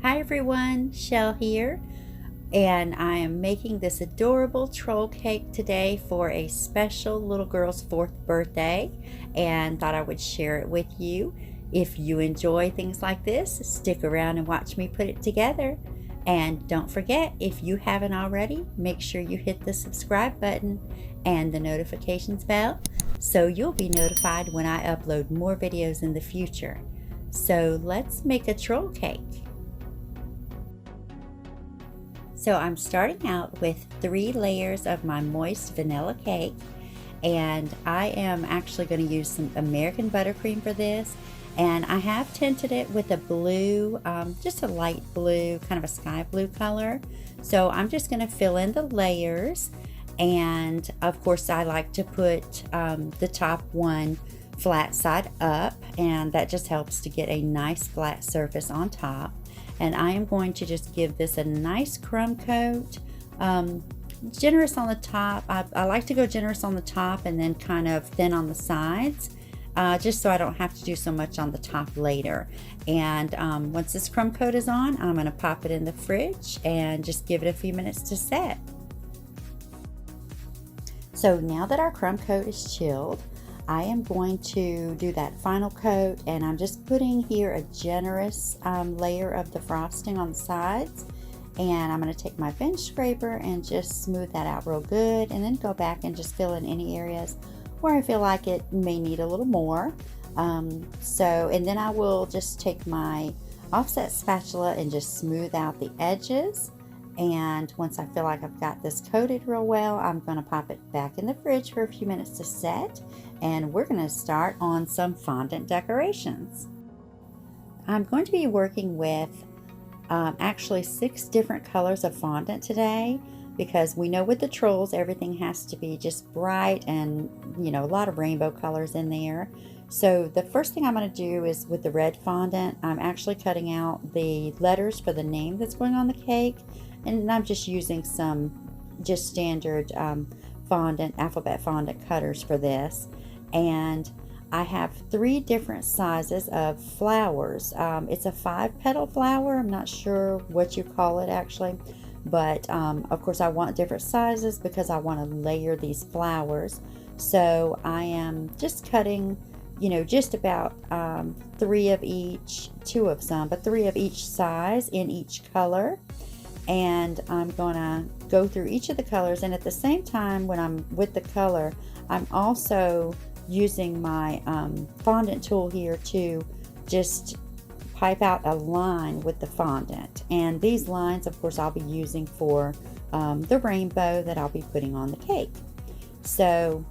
Hi everyone, Shell here, and I am making this adorable troll cake today for a special little girl's 4th birthday, and thought I would share it with you. If you enjoy things like this, stick around and watch me put it together. And don't forget, if you haven't already, make sure you hit the subscribe button and the notifications bell so you'll be notified when I upload more videos in the future. So let's make a troll cake. So I'm starting out with 3 layers of my moist vanilla cake, and I am actually going to use some American buttercream for this, and I have tinted it with a blue, just a light blue, kind of a sky blue color. So I'm just going to fill in the layers, and of course I like to put the top one flat side up, and that just helps to get a nice flat surface on top. And I am going to just give this a nice crumb coat, generous on the top. I like to go generous on the top and then kind of thin on the sides, just so I don't have to do so much on the top later. And once this crumb coat is on, I'm going to pop it in the fridge and just give it a few minutes to set. So now that our crumb coat is chilled, I am going to do that final coat, and I'm just putting here a generous layer of the frosting on the sides, and I'm going to take my bench scraper and just smooth that out real good, and then go back and just fill in any areas where I feel like it may need a little more. And then I will just take my offset spatula and just smooth out the edges. And once I feel like I've got this coated real well, I'm going to pop it back in the fridge for a few minutes to set, and we're going to start on some fondant decorations. I'm going to be working with actually 6 different colors of fondant today, because we know with the trolls everything has to be just bright and, you know, a lot of rainbow colors in there. So the first thing I'm going to do is with the red fondant, I'm actually cutting out the letters for the name that's going on the cake. And I'm just using some just standard fondant, alphabet fondant cutters for this. And I have 3 different sizes of flowers. It's a 5-petal flower. I'm not sure what you call it actually. But of course I want different sizes because I want to layer these flowers. So I am just cutting, you know, just about 3 of each, 2 of some, but 3 of each size in each color. And I'm gonna go through each of the colors, and at the same time when I'm with the color, I'm also using my fondant tool here to just pipe out a line with the fondant. And these lines, of course, I'll be using for the rainbow that I'll be putting on the cake. So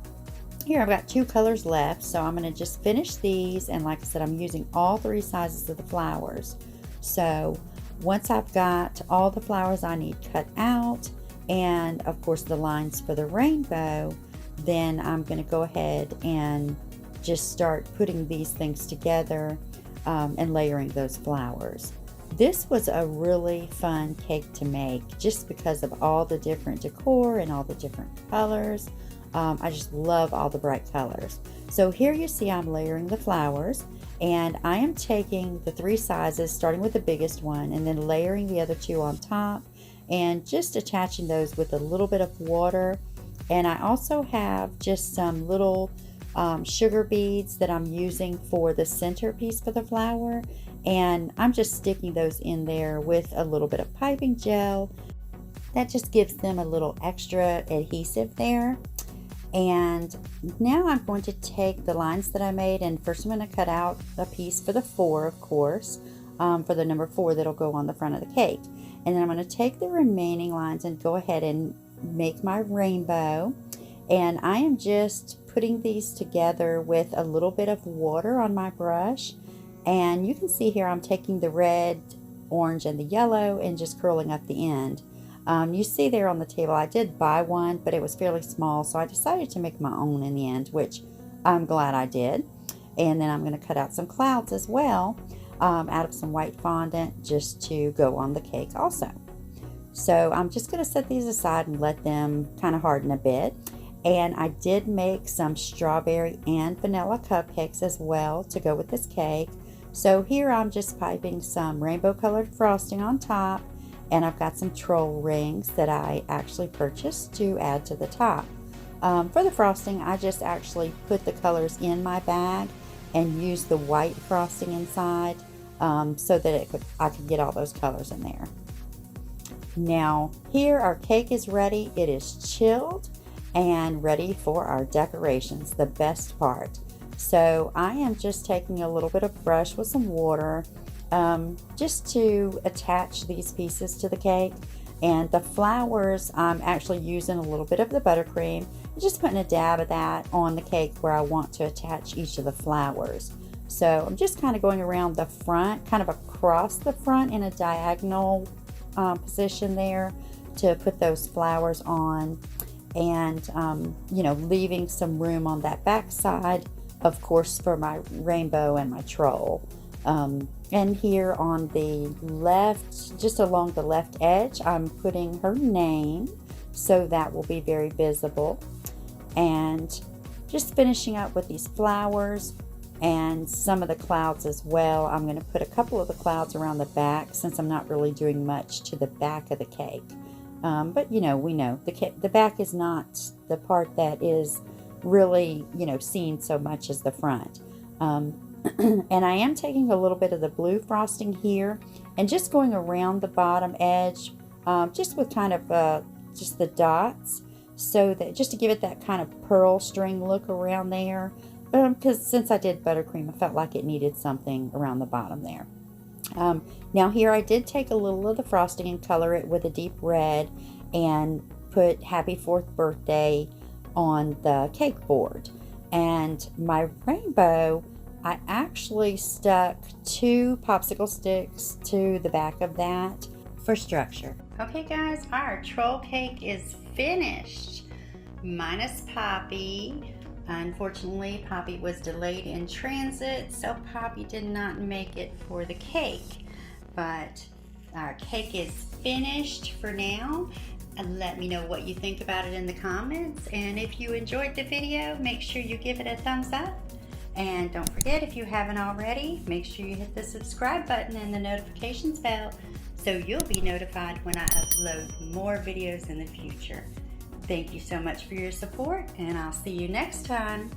here I've got 2 colors left, so I'm going to just finish these, and like I said, I'm using all 3 sizes of the flowers. So once I've got all the flowers I need cut out, and of course the lines for the rainbow, then I'm going to go ahead and just start putting these things together and layering those flowers. This was a really fun cake to make just because of all the different decor and all the different colors. I just love all the bright colors. So here you see I'm layering the flowers, and I am taking the 3 sizes, starting with the biggest one, and then layering the other 2 on top, and just attaching those with a little bit of water. And I also have just some little sugar beads that I'm using for the centerpiece for the flower, and I'm just sticking those in there with a little bit of piping gel. That just gives them a little extra adhesive there. And now I'm going to take the lines that I made, and first I'm going to cut out a piece for the 4, of course, for the number 4 that'll go on the front of the cake. And then I'm going to take the remaining lines and go ahead and make my rainbow. And I am just putting these together with a little bit of water on my brush. And you can see here I'm taking the red, orange, and the yellow and just curling up the end. You see there on the table, I did buy one, but it was fairly small, so I decided to make my own in the end, which I'm glad I did. And then I'm going to cut out some clouds as well out of some white fondant just to go on the cake also. So I'm just going to set these aside and let them kind of harden a bit. And I did make some strawberry and vanilla cupcakes as well to go with this cake. So here I'm just piping some rainbow colored frosting on top, and I've got some troll rings that I actually purchased to add to the top. For the frosting, I just actually put the colors in my bag and used the white frosting inside so that I could get all those colors in there. Now here our cake is ready. It is chilled and ready for our decorations, the best part. So I am just taking a little bit of brush with some water just to attach these pieces to the cake. And the flowers, I'm actually using a little bit of the buttercream, just putting a dab of that on the cake where I want to attach each of the flowers. So I'm just kind of going around the front, kind of across the front in a diagonal position there to put those flowers on, and you know, leaving some room on that back side, of course, for my rainbow and my troll. And here on the left, just along the left edge, I'm putting her name, so that will be very visible. And just finishing up with these flowers and some of the clouds as well. I'm going to put a couple of the clouds around the back since I'm not really doing much to the back of the cake. But you know, we know the back is not the part that is really, you know, seen so much as the front. And I am taking a little bit of the blue frosting here and just going around the bottom edge, just with kind of just the dots, so that just to give it that kind of pearl string look around there. Because since I did buttercream, I felt like it needed something around the bottom there. Now here I did take a little of the frosting and color it with a deep red and put Happy 4th Birthday on the cake board. And my rainbow, I actually stuck 2 popsicle sticks to the back of that for structure. Okay guys, our troll cake is finished, minus Poppy. Unfortunately, Poppy was delayed in transit, so Poppy did not make it for the cake. But our cake is finished for now. And let me know what you think about it in the comments. And if you enjoyed the video, make sure you give it a thumbs up. And don't forget, if you haven't already, make sure you hit the subscribe button and the notifications bell so you'll be notified when I upload more videos in the future. Thank you so much for your support, and I'll see you next time.